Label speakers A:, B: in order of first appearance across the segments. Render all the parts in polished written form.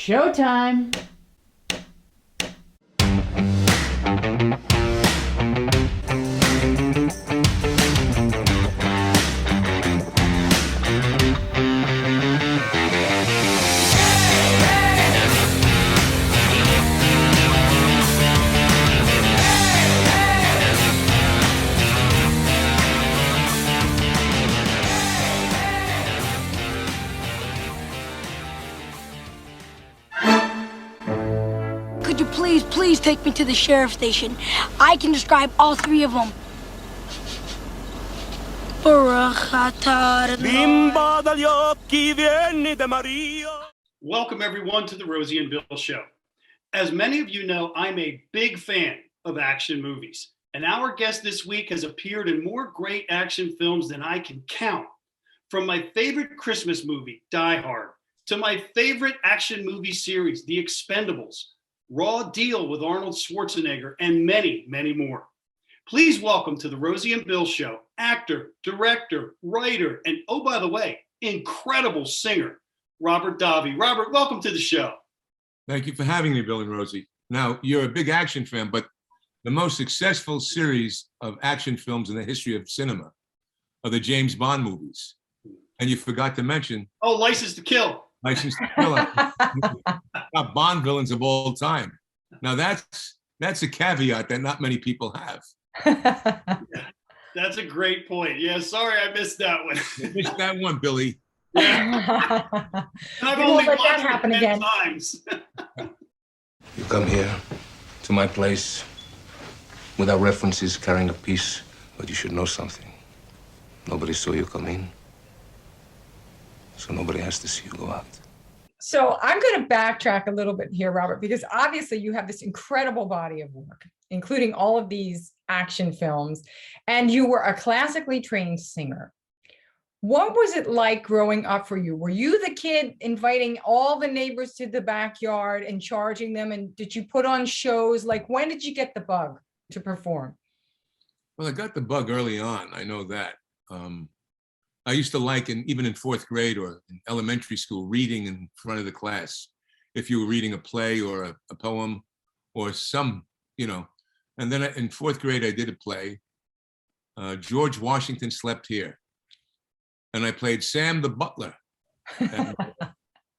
A: Showtime.
B: Could you please take me to the sheriff's station? I can describe all three of them.
C: Welcome everyone to the Rosie and Bill Show. As many of you know, I'm a big fan of action movies, and our guest this week has appeared in more great action films than I can count. From my favorite Christmas movie, Die Hard, to my favorite action movie series, The Expendables, Raw Deal with Arnold Schwarzenegger, and many, many more. Please welcome to the Rosie and Bill Show, actor, director, writer, and oh, by the way, incredible singer, Robert Davi. Robert, welcome to the show.
D: Thank you for having me, Bill and Rosie. Now, you're a big action fan, but the most successful series of action films in the history of cinema are the James Bond movies. And you forgot to mention...
C: Oh, License to Kill.
D: License to Kill. Top Bond villains of all time. Now, that's a caveat that not many people have.
C: Yeah, that's a great point. Yeah, sorry I missed that one.
D: You missed that one, Billy.
C: Yeah. And I've only watched it 10 times.
E: You come here to my place without references, carrying a piece, but you should know something. Nobody saw you come in, so nobody has to see you go out.
F: So I'm going to backtrack a little bit here, Robert, because obviously you have this incredible body of work, including all of these action films, and you were a classically trained singer. What was it like growing up for you? Were you the kid inviting all the neighbors to the backyard and charging them? And did you put on shows? Like, when did you get the bug to perform?
D: Well, I got the bug early on. I know that. I used to like, even in fourth grade or in elementary school, reading in front of the class. If you were reading a play or a poem or some, and then in fourth grade, I did a play, George Washington Slept Here. And I played Sam the butler. And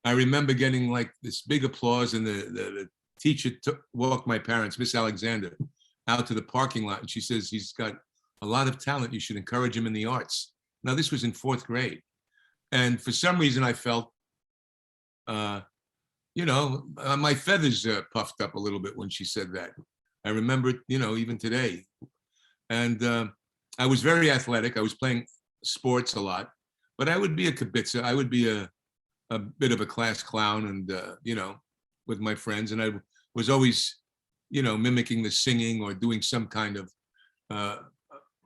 D: I remember getting like this big applause, and the teacher walked my parents, Miss Alexander, out to the parking lot. And she says, he's got a lot of talent. You should encourage him in the arts. Now, this was in fourth grade. And for some reason, I felt, my feathers puffed up a little bit when she said that. I remember it, even today. And I was very athletic. I was playing sports a lot, but I would be a kibitzer. I would be a bit of a class clown and, with my friends. And I was always, mimicking the singing or doing some kind of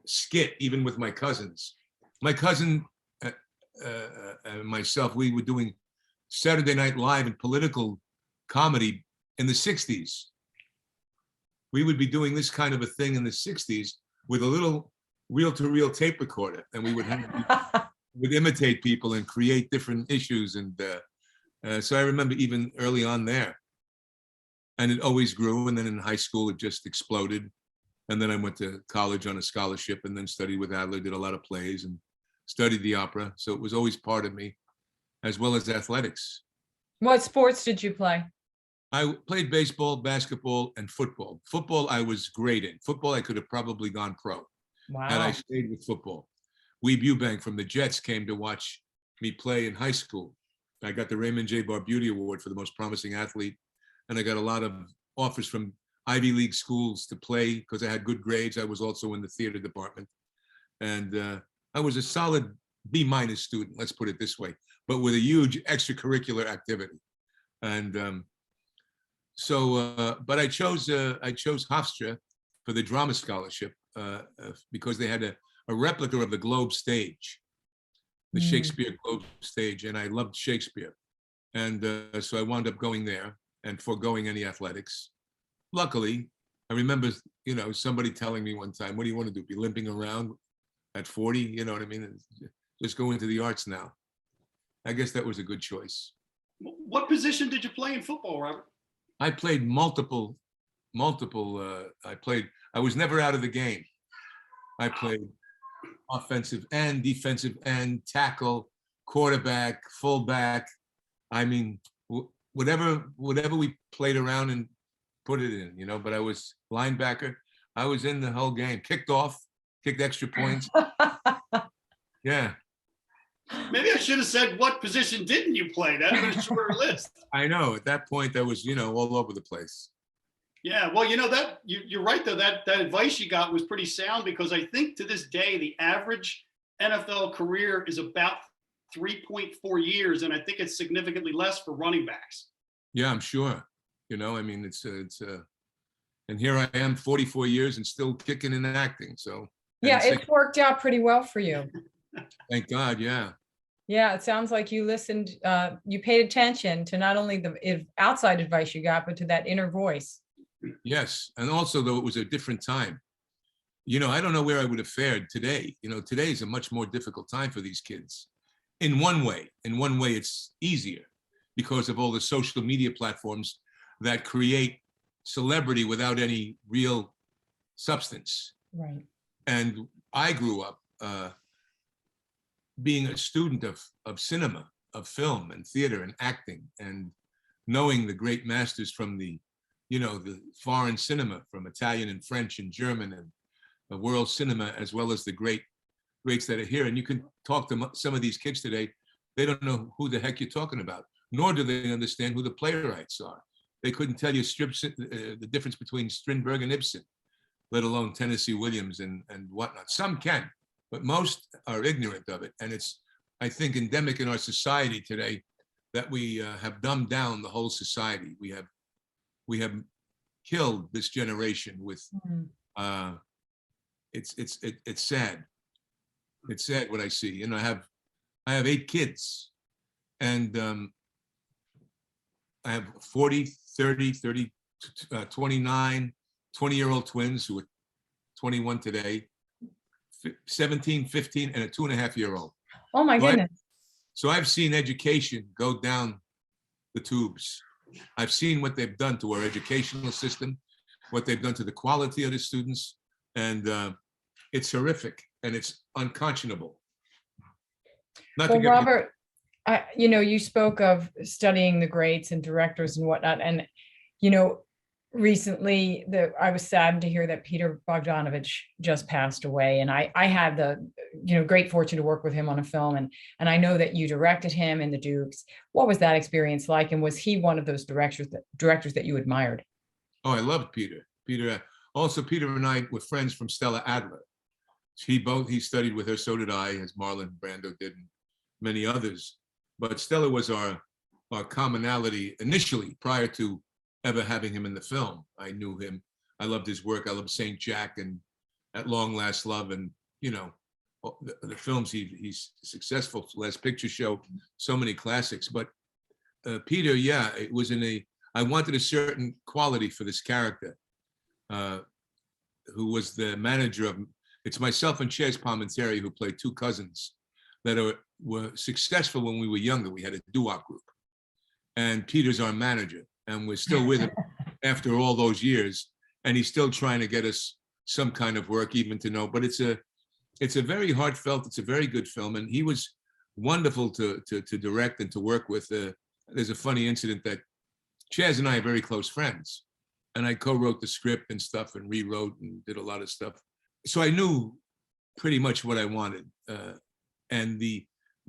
D: skit, even with my cousins. My cousin and myself, we were doing Saturday Night Live and political comedy in the 60s. We would be doing this kind of a thing in the 60s with a little reel-to-reel tape recorder, and we would would imitate people and create different issues. And so I remember even early on there. And it always grew, and then in high school, it just exploded. And then I went to college on a scholarship and then studied with Adler, did a lot of plays and studied the opera. So it was always part of me, as well as athletics.
F: What sports did you play?
D: I played baseball, basketball, and football. Football, I was great in. Football, I could have probably gone pro.
F: Wow.
D: And I stayed with football. Weeb Eubank from the Jets came to watch me play in high school. I got the Raymond J. Barbuti Award for the most promising athlete. And I got a lot of offers from Ivy League schools to play because I had good grades. I was also in the theater department. And I was a solid B- student, let's put it this way, but with a huge extracurricular activity. And but I chose Hofstra for the drama scholarship because they had a replica of the Globe stage, the Shakespeare Globe stage, and I loved Shakespeare. And so I wound up going there and foregoing any athletics. Luckily, I remember, somebody telling me one time, what do you want to do? Be limping around at 40? You know what I mean? Just go into the arts now. I guess that was a good choice.
C: What position did you play in football, Robert?
D: I played multiple. I was never out of the game. I played offensive end, defensive end, tackle, quarterback, fullback. I mean, whatever we played around and put it in, you know. But I was linebacker. I was in the whole game. Kicked extra points. Yeah.
C: Maybe I should have said, what position didn't you play? That'd have been a shorter list.
D: I know. At that point, I was, all over the place.
C: Yeah, well, that you're right though. That advice you got was pretty sound, because I think to this day the average NFL career is about 3.4 years, and I think it's significantly less for running backs.
D: Yeah, I'm sure. I mean, it's and here I am, 44 years and still kicking and acting. So
F: yeah, it's worked out pretty well for you.
D: Thank God. Yeah.
F: Yeah, it sounds like you listened. You paid attention to not only the outside advice you got, but to that inner voice.
D: Yes. And also, though, it was a different time. I don't know where I would have fared today. Today is a much more difficult time for these kids. In one way, it's easier because of all the social media platforms that create celebrity without any real substance.
F: Right.
D: And I grew up being a student of cinema, of film and theater and acting, and knowing the great masters from the foreign cinema, from Italian and French and German and the world cinema, as well as the greats that are here. And you can talk to some of these kids today, they don't know who the heck you're talking about, nor do they understand who the playwrights are. They couldn't tell you the difference between Strindberg and Ibsen, let alone Tennessee Williams and whatnot. Some can, but most are ignorant of it. And it's, I think, endemic in our society today that we have dumbed down the whole society. We have killed this generation with, it's sad. It's sad what I see. I have 8 kids, and I have 40, 30, 29, 20-year-old twins who are 21 today, 17, 15, and a 2.5-year-old.
F: Oh my goodness.
D: So I've seen education go down the tubes. I've seen what they've done to our educational system, what they've done to the quality of the students, and it's horrific and it's unconscionable.
F: Well, Robert, you spoke of studying the greats and directors and whatnot, and recently I was saddened to hear that Peter Bogdanovich just passed away, and I had the great fortune to work with him on a film, and I know that you directed him in The Dukes. What was that experience like, and was he one of those directors that you admired?
D: Oh, I loved Peter. Peter and I were friends from Stella Adler. He studied with her, so did I, as Marlon Brando did, and many others. But Stella was our commonality initially, prior to ever having him in the film. I knew him. I loved his work. I loved St. Jack and At Long Last Love, and the films he's successful. Last Picture Show, so many classics. But Peter, yeah, it was I wanted a certain quality for this character, who was the manager of. It's myself and Ches Palminteri, who played 2 cousins that were successful when we were younger. We had a doo-wop group, and Peter's our manager, and we're still with him after all those years, and he's still trying to get us some kind of work, even to know. But it's a very heartfelt, it's a very good film, and he was wonderful to direct and to work with. There's a funny incident that Chaz and I are very close friends, and I co-wrote the script and stuff and rewrote and did a lot of stuff. So I knew pretty much what I wanted, and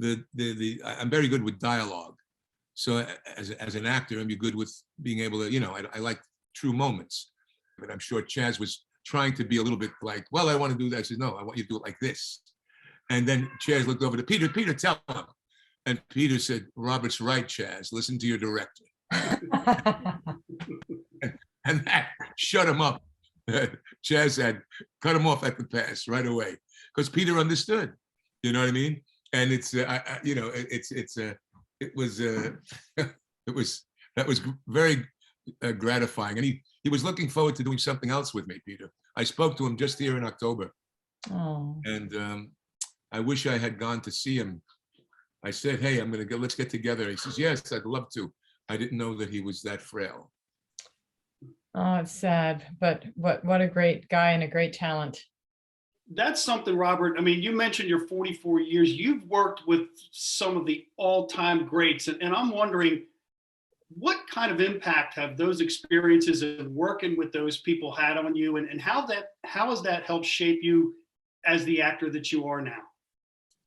D: I'm very good with dialogue. So as an actor, I'm good with being able to, I like true moments. But I'm sure Chaz was trying to be a little bit like, well, I want to do that. I said, no, I want you to do it like this. And then Chaz looked over to Peter. Peter, tell him. And Peter said, Robert's right, Chaz. Listen to your director. and that shut him up. Chaz had cut him off at the pass right away because Peter understood. You know what I mean? And it's, that was very gratifying. And he was looking forward to doing something else with me, Peter. I spoke to him just here in October.
F: Oh.
D: And I wish I had gone to see him I said, hey, I'm going to go, let's get together. He says, yes, I'd love to. I didn't know that he was that frail.
F: Oh, it's sad, but what a great guy and a great talent.
C: That's something, Robert. I mean, you mentioned your 44 years. You've worked with some of the all-time greats, and I'm wondering, what kind of impact have those experiences of working with those people had on you, and how has that helped shape you as the actor that you are now?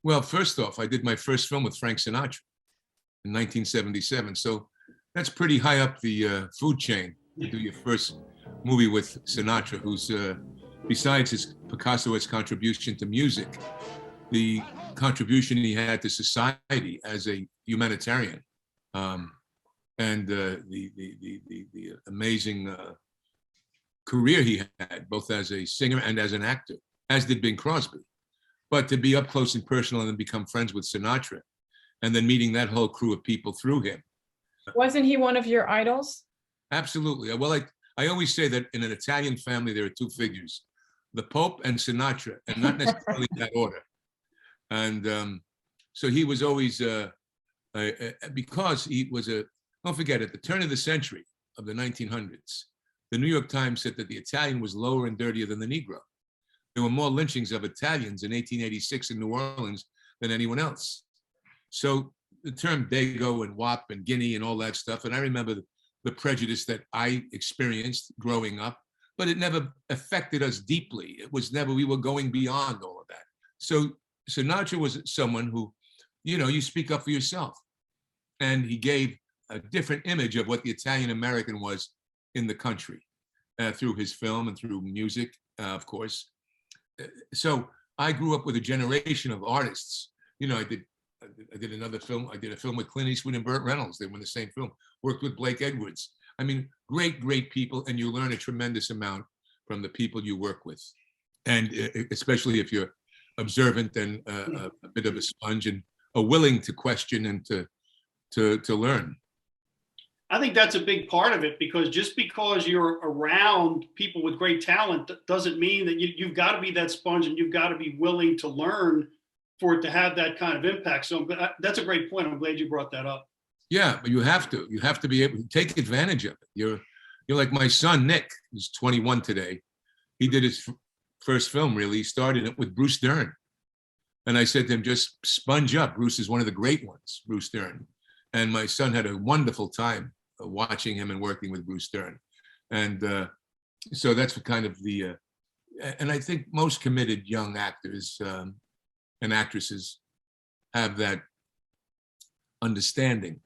D: Well, first off, I did my first film with Frank Sinatra in 1977. So that's pretty high up the food chain to do your first movie with Sinatra, who's, besides his Picasso-esque contribution to music, the contribution he had to society as a humanitarian, and the amazing career he had, both as a singer and as an actor, as did Bing Crosby. But to be up close and personal and then become friends with Sinatra, and then meeting that whole crew of people through him.
F: Wasn't he one of your idols?
D: Absolutely. Well, I always say that in an Italian family, there are two figures, the Pope and Sinatra, and not necessarily in that order. And so he was always, because he was don't forget, at the turn of the century of the 1900s, the New York Times said that the Italian was lower and dirtier than the Negro. There were more lynchings of Italians in 1886 in New Orleans than anyone else. So the term Dago and WAP and Guinea and all that stuff, and I remember the prejudice that I experienced growing up, but it never affected us deeply. It was never, we were going beyond all of that. So Sinatra was someone who, you speak up for yourself. And he gave a different image of what the Italian American was in the country through his film and through music, of course. So I grew up with a generation of artists. I did another film. I did a film with Clint Eastwood and Burt Reynolds. They were in the same film. Worked with Blake Edwards. I mean, great people, and you learn a tremendous amount from the people you work with, and especially if you're observant and a bit of a sponge and are willing to question and to learn.
C: I think that's a big part of it, because just because you're around people with great talent doesn't mean that you've got to be that sponge, and you've got to be willing to learn for it to have that kind of impact. So that's a great point. I'm glad you brought that up.
D: Yeah, but you have to be able to take advantage of it. You're like my son, Nick, who's 21 today. He did his first film, really. He started it with Bruce Dern. And I said to him, just sponge up. Bruce is one of the great ones, Bruce Dern. And my son had a wonderful time watching him and working with Bruce Dern. And so that's kind of and I think most committed young actors and actresses have that understanding.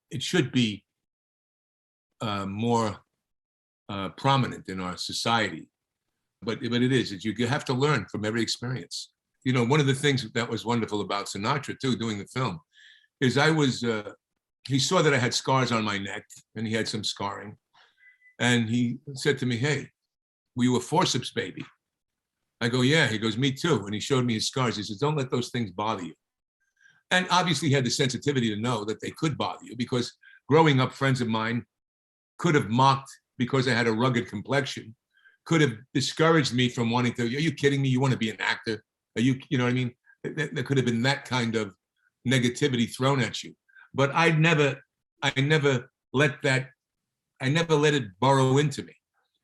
D: It should be more prominent in our society, but it is. You have to learn from every experience. One of the things that was wonderful about Sinatra too, doing the film, is he saw that I had scars on my neck, and he had some scarring, and he said to me, "Hey, were you a forceps baby?" I go, "Yeah." He goes, "Me too." And he showed me his scars. He says, "Don't let those things bother you." And obviously he had the sensitivity to know that they could bother you, because growing up, friends of mine could have mocked because I had a rugged complexion, could have discouraged me from wanting to, "Are you kidding me? You want to be an actor? Are you know what I mean?" There could have been that kind of negativity thrown at you. But I never let it burrow into me.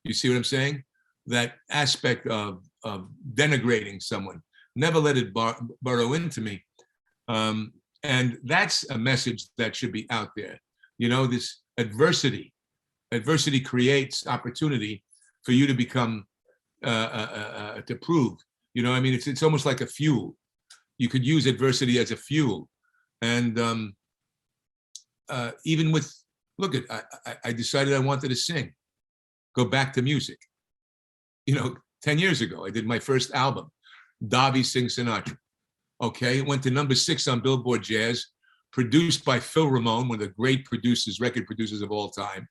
D: You see what I'm saying? That aspect of denigrating someone, never let it burrow into me. And that's a message that should be out there. This adversity creates opportunity for you to become, to prove, I mean, it's almost like a fuel. You could use adversity as a fuel. And even with, I decided I wanted to sing, go back to music. 10 years ago, I did my first album, Davi Sings Sinatra. Okay, it went to #6 on Billboard Jazz, produced by Phil Ramone, one of the great record producers of all time,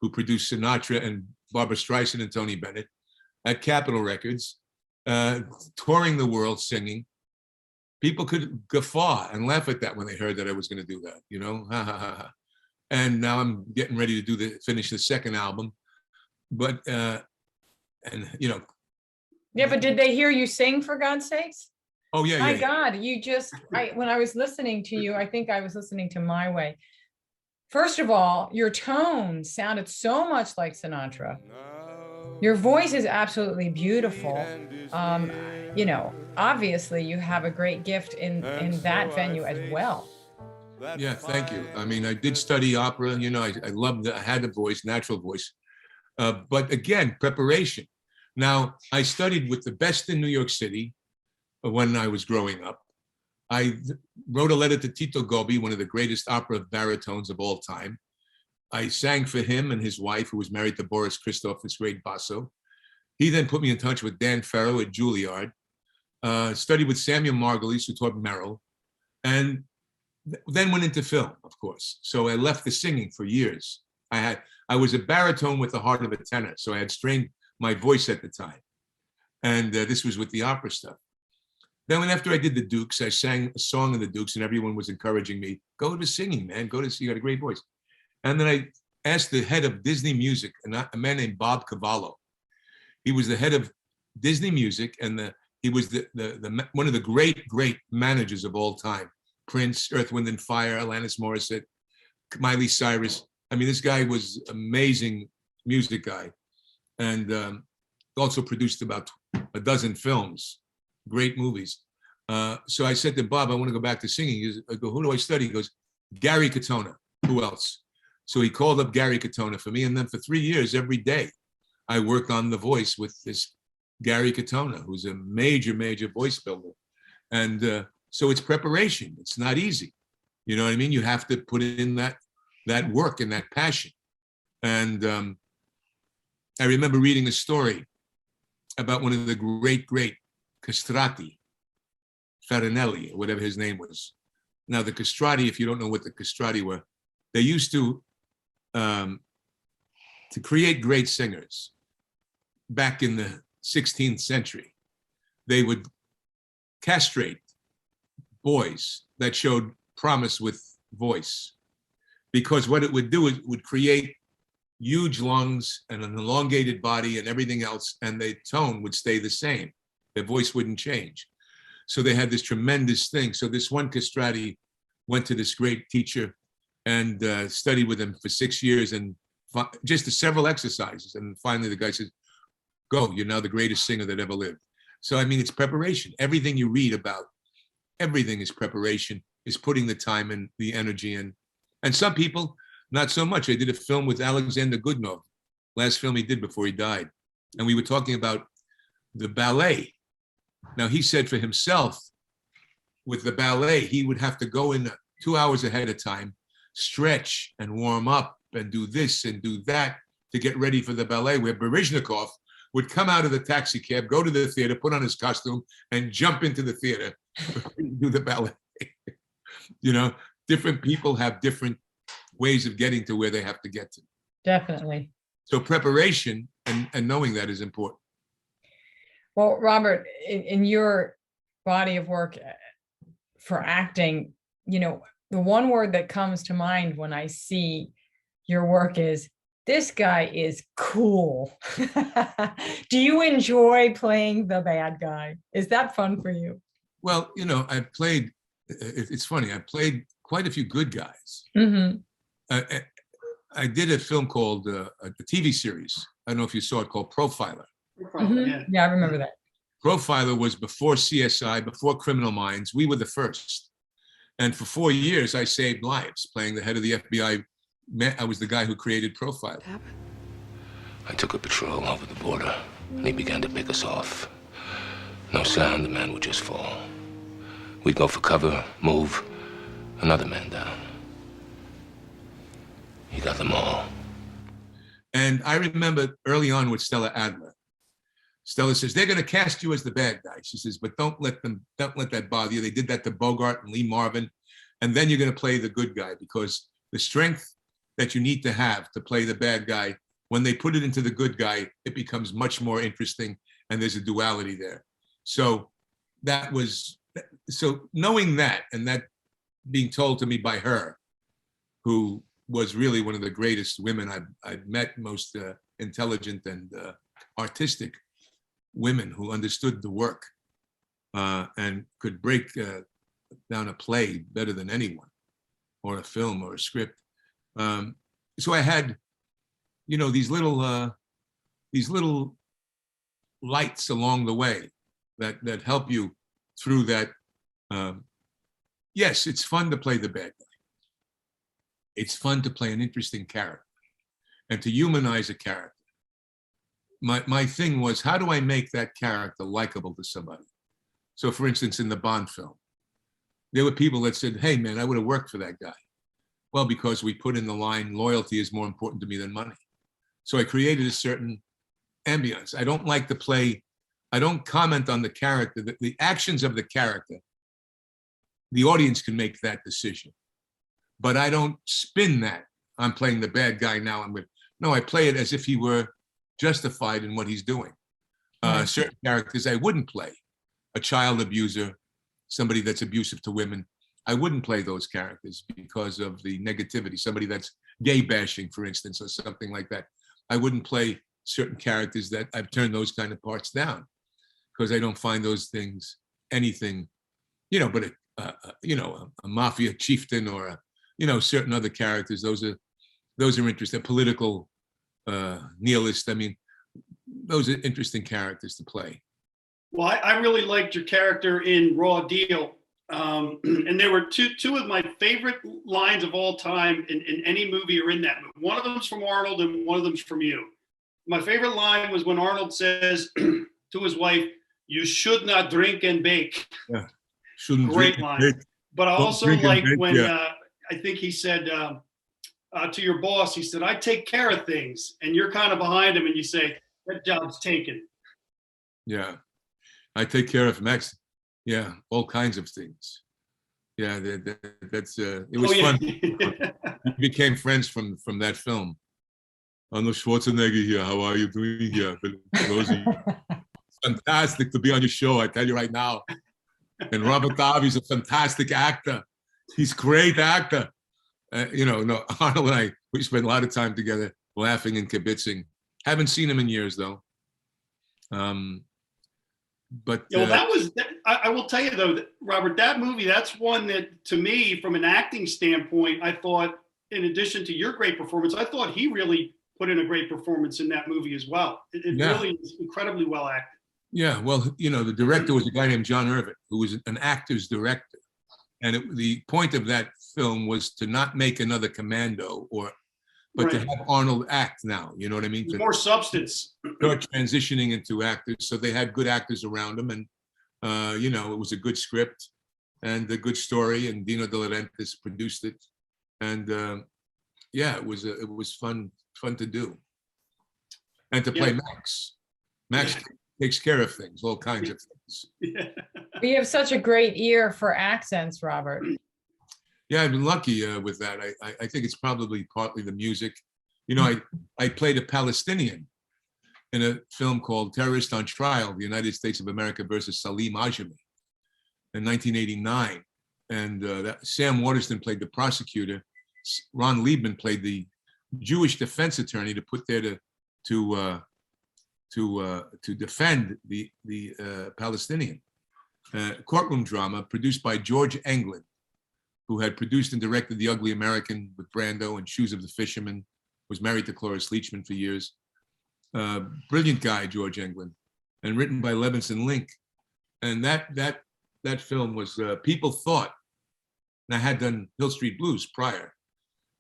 D: who produced Sinatra and Barbra Streisand and Tony Bennett at Capitol Records, touring the world singing. People could guffaw and laugh at that when they heard that I was going to do that, And now I'm getting ready to finish the second album, but
F: Yeah, but did they hear you sing, for God's sakes?
D: Oh yeah,
F: My
D: yeah.
F: God, when I was listening to you, I think I was listening to My Way. First of all, your tone sounded so much like Sinatra. Your voice is absolutely beautiful. Obviously you have a great gift in that venue as well.
D: Yeah, thank you. I mean, I did study opera. I loved I had a voice, natural voice. But again, preparation. Now, I studied with the best in New York City when I was growing up. I wrote a letter to Tito Gobbi, one of the greatest opera baritones of all time. I sang for him and his wife, who was married to Boris Christoph, this great basso. He then put me in touch with Dan Farrow at Juilliard, studied with Samuel Margulies, who taught Merrill, and then went into film, of course. So I left the singing for years. I was a baritone with the heart of a tenor, so I had strained my voice at the time. And this was with the opera stuff. Then after I did the Dukes, I sang a song in the Dukes, and everyone was encouraging me, go to singing, man, you got a great voice. And then I asked the head of Disney Music, a man named Bob Cavallo. He was the head of Disney Music, and he was one of the great managers of all time. Prince, Earth, Wind and Fire, Alanis Morissette, Miley Cyrus. I mean, this guy was amazing music guy, and also produced about a dozen films, great movies. So I said to Bob, I want to go back to singing. I go, who do I study? He goes, Gary Katona. Who else? So he called up Gary Katona for me, and then for 3 years, every day, I worked on the voice with this Gary Katona, who's a major voice builder. And so it's preparation. It's not easy. You know what I mean? You have to put in that work and that passion. And I remember reading a story about one of the great castrati, Farinelli, or whatever his name was. Now, the castrati, if you don't know what the castrati were, they used to create great singers back in the 16th century. They would castrate boys that showed promise with voice, because what it would do is it would create huge lungs and an elongated body and everything else, and the tone would stay the same. Their voice wouldn't change. So they had this tremendous thing. So this one castrati went to this great teacher and studied with him for 6 years, and just several exercises. And finally the guy says, go, you're now the greatest singer that ever lived. So, I mean, it's preparation. Everything you read about, everything is preparation, is putting the time and the energy in. And some people, not so much. I did a film with Alexander Goodenough, last film he did before he died. And we were talking about the ballet. Now, he said for himself, with the ballet, he would have to go in 2 hours ahead of time, stretch and warm up and do this and do that to get ready for the ballet, where Baryshnikov would come out of the taxi cab, go to the theater, put on his costume, and jump into the theater to do the ballet. Different people have different ways of getting to where they have to get to.
F: Definitely.
D: So preparation and knowing that is important.
F: Well, Robert, in your body of work for acting, the one word that comes to mind when I see your work is, this guy is cool. Do you enjoy playing the bad guy? Is that fun for you?
D: Well, it's funny, I played quite a few good guys.
F: Mm-hmm.
D: I did a film called, a TV series, I don't know if you saw it, called Profiler.
F: Mm-hmm. Yeah, I remember that.
D: Profiler was before CSI, before Criminal Minds. We were the first. And for 4 years, I saved lives, playing the head of the FBI. I was the guy who created Profiler.
E: I took a patrol over the border, and he began to pick us off. No sound, the man would just fall. We'd go for cover, move, another man down. He got them all.
D: And I remember early on with Stella Adler. Stella says, they're going to cast you as the bad guy. She says, but don't let that bother you. They did that to Bogart and Lee Marvin. And then you're going to play the good guy, because the strength that you need to have to play the bad guy, when they put it into the good guy, it becomes much more interesting, and there's a duality there. So knowing that, and that being told to me by her, who was really one of the greatest women I've met, most intelligent and artistic women who understood the work. and could break down a play better than anyone, or a film or a script. So I had, these little lights along the way that help you through that. Yes, it's fun to play the bad guy. It's fun to play an interesting character and to humanize a character. My thing was, how do I make that character likable to somebody? So for instance, in the Bond film, there were people that said, hey man, I would have worked for that guy. Well, because we put in the line, loyalty is more important to me than money. So I created a certain ambience. I don't like to play, I don't comment on the character, the actions of the character. The audience can make that decision. But I don't spin that. I'm playing the bad guy now. No, I play it as if he were justified in what he's doing. Certain characters I wouldn't play. A child abuser, somebody that's abusive to women. I wouldn't play those characters because of the negativity. Somebody that's gay bashing, for instance, or something like that. I wouldn't play certain characters that I've turned those kind of parts down because I don't find those things anything, but a mafia chieftain or certain other characters. Those are interesting. Political nihilist. I mean, those are interesting characters to play.
C: Well, I really liked your character in Raw Deal. And there were two of my favorite lines of all time in any movie or in that movie. One of them's from Arnold and one of them's from you. My favorite line was when Arnold says to his wife, "You should not drink and bake."
D: Yeah. Shouldn't
C: Great
D: drink
C: line.
D: and bake.
C: But I also like when
D: yeah.
C: I think he said to your boss, he said, "I take care of things," and you're kind of behind him and you say, "That job's taken."
D: Yeah, I take care of Max. Yeah, all kinds of things. Yeah, that's it was fun. We became friends from that film. Arnold Schwarzenegger here. How are you doing here? Rosie? Fantastic to be on your show. I tell you right now. And Robert Davi's a fantastic actor. He's a great actor. No, Arnold and I, we spent a lot of time together laughing and kibitzing. Haven't seen him in years though. But
C: I will tell you though, Robert, that movie, that's one that to me, from an acting standpoint, I thought, in addition to your great performance, I thought he really put in a great performance in that movie as well. It really is incredibly well acted.
D: Yeah, well, the director was a guy named John Irvin, who was an actor's director. And the point of that film was to not make another Commando, but to have Arnold act now, you know what I mean?
C: More substance.
D: Start transitioning into actors. So they had good actors around him, and it was a good script and a good story, and Dino De Laurentiis produced it. And it was fun to do. And to play Max. Max takes care of things, all kinds of things.
C: Yeah.
F: You have such a great ear for accents, Robert.
D: Yeah, I've been lucky with that. I think it's probably partly the music. I played a Palestinian in a film called Terrorist on Trial, the United States of America versus Salim Ajami in 1989. And Sam Waterston played the prosecutor. Ron Liebman played the Jewish defense attorney to put there to defend the Palestinian. Courtroom drama produced by George Englund, who had produced and directed The Ugly American with Brando and Shoes of the Fisherman, was married to Cloris Leachman for years. Brilliant guy, George Englund, and written by Levinson Link. And that film was, people thought, and I had done Hill Street Blues prior,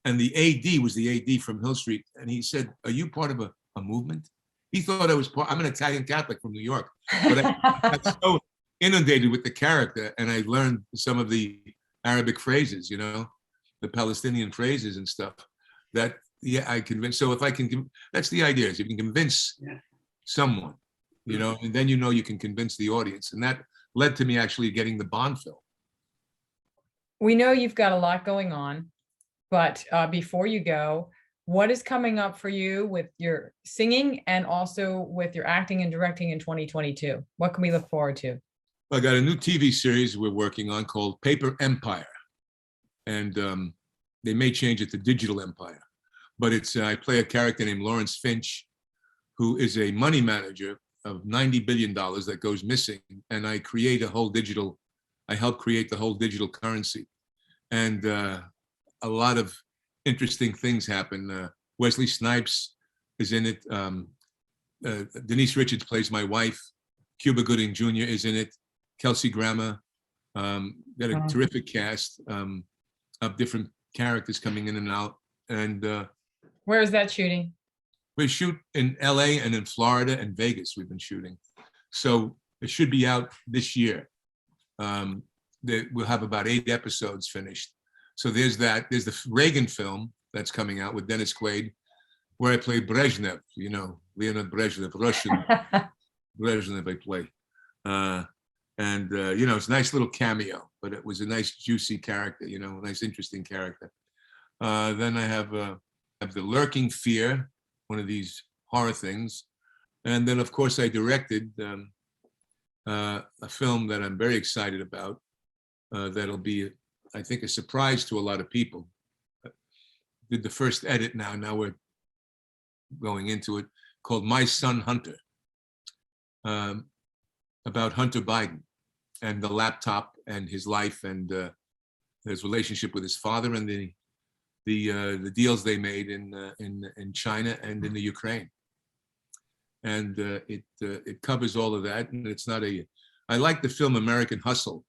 D: and the AD was the AD from Hill Street, and he said, "Are you part of a movement?" He thought I was I'm an Italian Catholic from New York, but I got so inundated with the character, and I learned some of the Arabic phrases, the Palestinian phrases and stuff, that I convinced. So if I can, that's the idea, is if you can convince someone, and then you can convince the audience. And that led to me actually getting the Bond film.
F: We know you've got a lot going on, but before you go, what is coming up for you with your singing and also with your acting and directing in 2022? What can we look forward to?
D: I got a new TV series we're working on called Paper Empire. And they may change it to Digital Empire. But I play a character named Lawrence Finch, who is a money manager of $90 billion that goes missing, and I help create the whole digital currency. And a lot of interesting things happen. Wesley Snipes is in it. Denise Richards plays my wife. Cuba Gooding Jr. is in it. Kelsey Grammer. Got a terrific cast of different characters coming in and out. And
F: Where is that shooting?
D: we shoot in LA and in Florida and Vegas. We've been shooting. So it should be out this year. We'll have about 8 episodes finished. So there's that. There's the Reagan film that's coming out with Dennis Quaid, where I play Brezhnev, Leonid Brezhnev, Russian Brezhnev I play. It's a nice little cameo, but it was a nice juicy character, a nice interesting character. Then I have The Lurking Fear, one of these horror things. And then, of course, I directed a film that I'm very excited about. That'll be, I think, a surprise to a lot of people. Did the first edit now. Now we're going into it, called My Son Hunter, about Hunter Biden and the laptop and his life and his relationship with his father and the deals they made in China and in the Ukraine. And it covers all of that. And it's not I like the film American Hustle.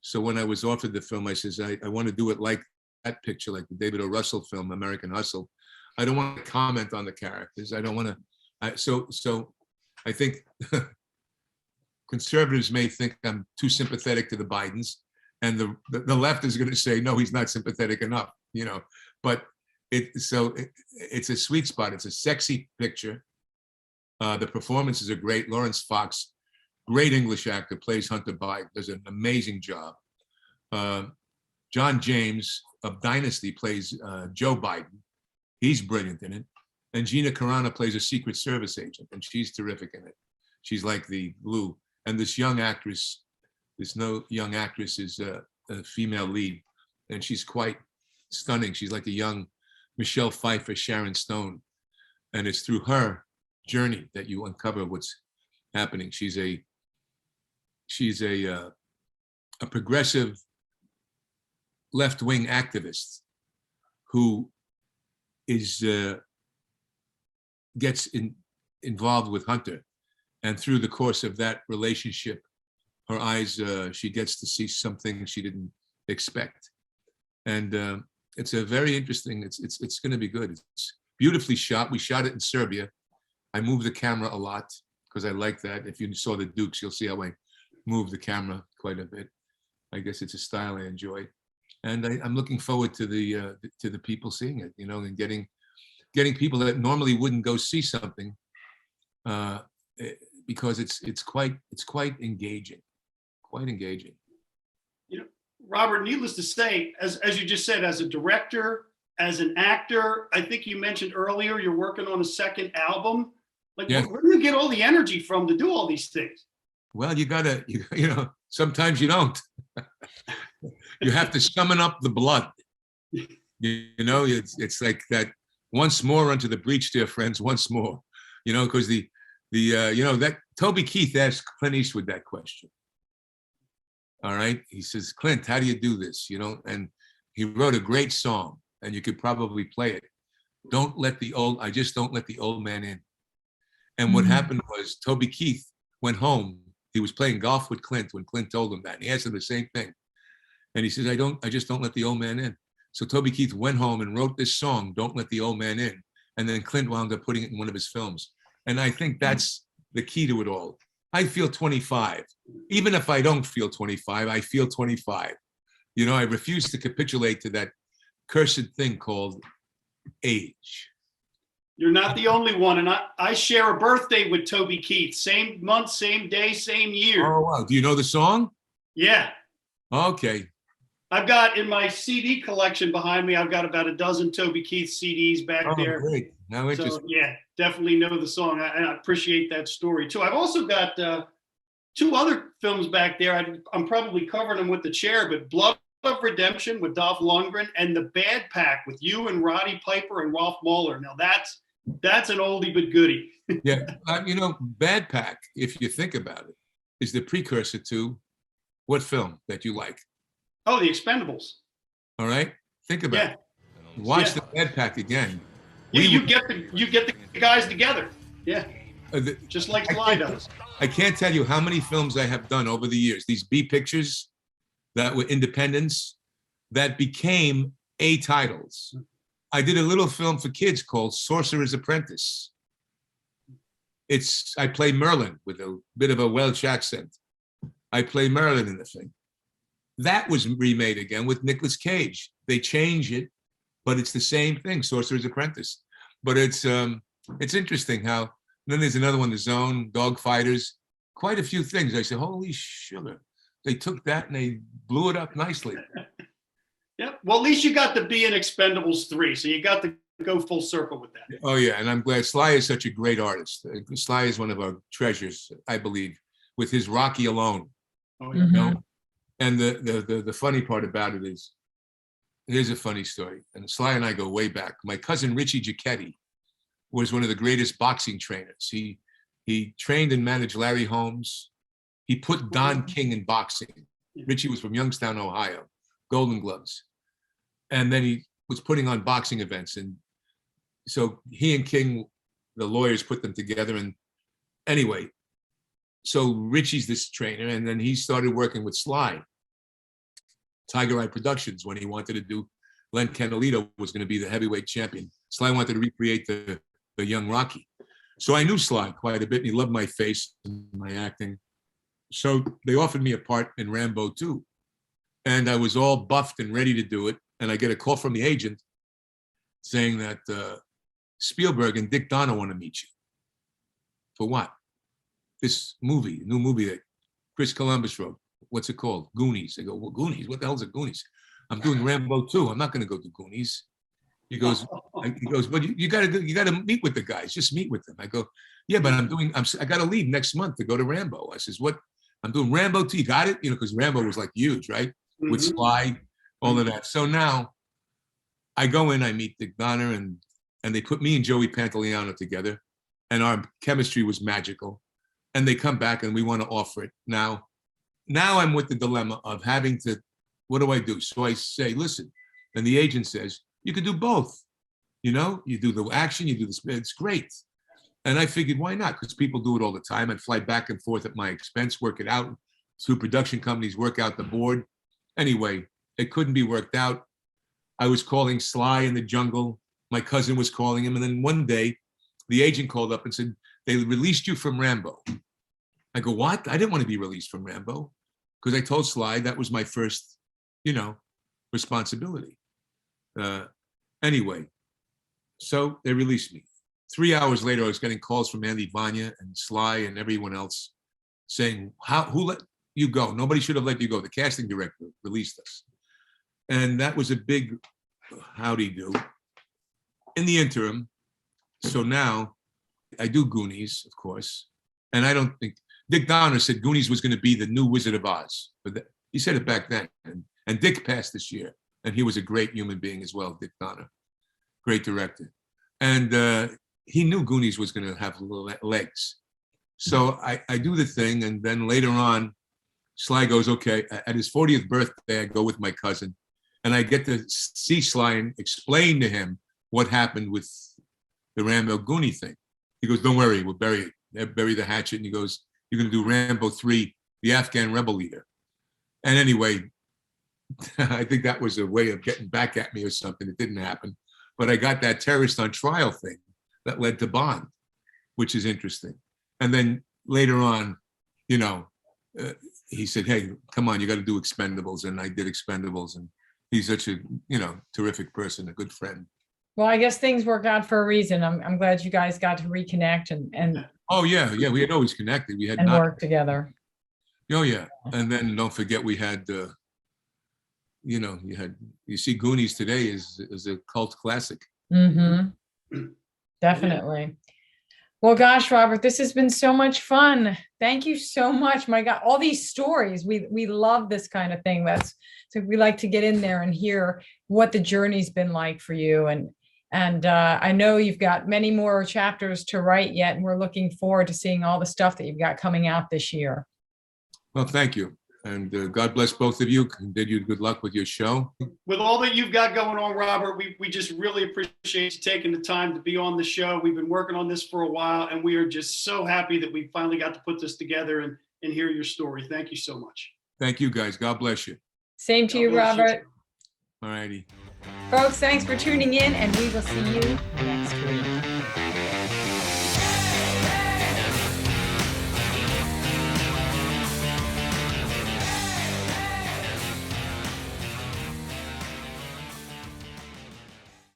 D: So when I was offered the film, I says, I want to do it like that picture, like the David O. Russell film, American Hustle. I don't want to comment on the characters. I don't want to. So I think conservatives may think I'm too sympathetic to the Bidens, and the left is going to say, no, he's not sympathetic enough, But it's a sweet spot. It's a sexy picture. The performances are great. Lawrence Fox, great English actor, plays Hunter Biden, does an amazing job. John James of Dynasty plays Joe Biden. He's brilliant in it. And Gina Carano plays a Secret Service agent, and she's terrific in it. She's like the glue. And this young actress is a female lead, and she's quite stunning. She's like a young Michelle Pfeiffer, Sharon Stone. And it's through her journey that you uncover what's happening. She's a progressive left-wing activist who gets involved with Hunter, and through the course of that relationship, her eyes, she gets to see something she didn't expect, and it's a very interesting. It's going to be good. It's beautifully shot. We shot it in Serbia. I moved the camera a lot because I like that. If you saw the Dukes, you'll see how I move the camera quite a bit. I guess it's a style I enjoy, and I'm looking forward to the people seeing it, and getting people that normally wouldn't go see something, because it's quite engaging,
C: Robert, needless to say, as you just said, as a director, as an actor, I think you mentioned earlier you're working on a second album. Like, yeah. Where do you get all the energy from to do all these things?
D: Well, you gotta, sometimes you don't. You have to summon up the blood. It's like that. Once more unto the breach, dear friends. Once more, because that Toby Keith asked Clint Eastwood that question. All right, he says, Clint, how do you do this? And he wrote a great song, and you could probably play it. I just don't let the old man in. And what happened was Toby Keith went home. He was playing golf with Clint when Clint told him that. And he asked him the same thing. And he says, I just don't let the old man in. So Toby Keith went home and wrote this song, Don't Let the Old Man In. And then Clint wound up putting it in one of his films. And I think that's the key to it all. I feel 25. Even if I don't feel 25, I feel 25. I refuse to capitulate to that cursed thing called age.
C: You're not the only one. And I share a birthday with Toby Keith. Same month, same day, same year.
D: Oh, wow. Do you know the song?
C: Yeah.
D: Okay.
C: I've got in my CD collection behind me, I've got about a dozen Toby Keith CDs back there.
D: Great. Now
C: so, yeah, definitely know the song. I appreciate that story too. I've also got 2 other films back there. I'm probably covering them with the chair, but Blood of Redemption with Dolph Lundgren and The Bad Pack with you and Roddy Piper and Ralph Mahler. Now That's an oldie but goodie.
D: Yeah, Bad Pack, if you think about it, is the precursor to what film that you like?
C: Oh, The Expendables.
D: All right, think about
C: Yeah.
D: it. Watch
C: Yeah.
D: the Bad Pack again.
C: Yeah, you get the guys together. Yeah. Just like Sly does.
D: I can't tell you how many films I have done over the years. These B pictures that were independents that became A titles. I did a little film for kids called Sorcerer's Apprentice. I play Merlin with a bit of a Welsh accent. I play Merlin in the thing. That was remade again with Nicolas Cage. They change it, but it's the same thing, Sorcerer's Apprentice. But it's interesting how, then there's another one, The Zone, Dog Fighters, quite a few things. I said, holy sugar. They took that and they blew it up nicely.
C: Yep. Well, at least you got to be in Expendables 3, so you got to go full circle with that.
D: Oh yeah, and I'm glad. Sly is such a great artist. Sly is one of our treasures, I believe, with his Rocky alone.
C: Oh,
F: yeah. Mm-hmm.
D: And the funny part about it is, here's a funny story. And Sly and I go way back. My cousin Richie Giacchetti was one of the greatest boxing trainers. He trained and managed Larry Holmes. He put Don King in boxing. Richie was from Youngstown, Ohio, Golden Gloves. And then he was putting on boxing events. And so he and King, the lawyers, put them together. And anyway, so Richie's this trainer, and then he started working with Sly, Tiger Eye Productions, when he wanted to do, Len Canalito was going to be the heavyweight champion. Sly wanted to recreate the young Rocky. So I knew Sly quite a bit, and he loved my face and my acting. So they offered me a part in Rambo 2. And I was all buffed and ready to do it. And I get a call from the agent saying that Spielberg and Dick Donner want to meet you. For what? This movie, new movie that Chris Columbus wrote. What's it called? Goonies. I go, well, Goonies? What the hell's a Goonies? I'm doing Rambo 2. I'm not going to go to Goonies. He goes, but you got to meet with the guys. Just meet with them. I go, yeah, but I got to leave next month to go to Rambo. I says, what? I'm doing Rambo 2. You got it? Because Rambo was like huge, right? With Sly, all of that. So now I go in, I meet Dick Donner, and they put me and Joey Pantoliano together, and our chemistry was magical. And they come back and we want to offer it. Now I'm with the dilemma of having to, what do I do? So I say, listen, and the agent says, you could do both. You do the action, you do the, it's great. And I figured, why not? Because people do it all the time. I'd fly back and forth at my expense, work it out. Through production companies, work out the board. Anyway, it couldn't be worked out. I was calling Sly in the jungle. My cousin was calling him. And then one day, the agent called up and said, they released you from Rambo. I go, what? I didn't want to be released from Rambo, because I told Sly that was my first, responsibility. Anyway, so they released me. 3 hours later, I was getting calls from Andy Vanya and Sly and everyone else saying, who let you go? Nobody should have let you go. The casting director released us. And that was a big howdy do. In the interim, so now I do Goonies, of course. And I don't think, Dick Donner said Goonies was going to be the new Wizard of Oz. But he said it back then. And Dick passed this year. And he was a great human being as well, Dick Donner. Great director. And he knew Goonies was going to have legs. So I do the thing. And then later on, Sly goes, okay, at his 40th birthday, I go with my cousin. And I get to see Sly and explain to him what happened with the Rambo Goonie thing. He goes, don't worry, we'll bury the hatchet. And he goes, you're going to do Rambo 3, the Afghan rebel leader. And anyway, I think that was a way of getting back at me or something. It didn't happen. But I got that terrorist on trial thing that led to Bond, which is interesting. And then later on, he said, hey, come on, you got to do Expendables. And I did Expendables. And he's such a, terrific person, a good friend.
F: Well, I guess things work out for a reason. I'm glad you guys got to reconnect and
D: oh yeah, we had always connected. We had
F: and work together.
D: Oh yeah, and then don't forget we had, you see Goonies today is a cult classic.
F: Mm-hmm. Definitely. Well, gosh, Robert, this has been so much fun. Thank you so much. My God, all these stories, we love this kind of thing. So we like to get in there and hear what the journey's been like for you. And And I know you've got many more chapters to write yet, and we're looking forward to seeing all the stuff that you've got coming out this year.
D: Well, thank you. And God bless both of you. Continued good luck with your show.
C: With all that you've got going on, Robert, we just really appreciate you taking the time to be on the show. We've been working on this for a while, and we are just so happy that we finally got to put this together and hear your story. Thank you so much.
D: Thank you, guys. God bless you.
F: Same to
C: God
F: you,
C: bless you.
F: Robert.
D: All righty.
F: Folks, thanks for tuning in, and we will see you next week.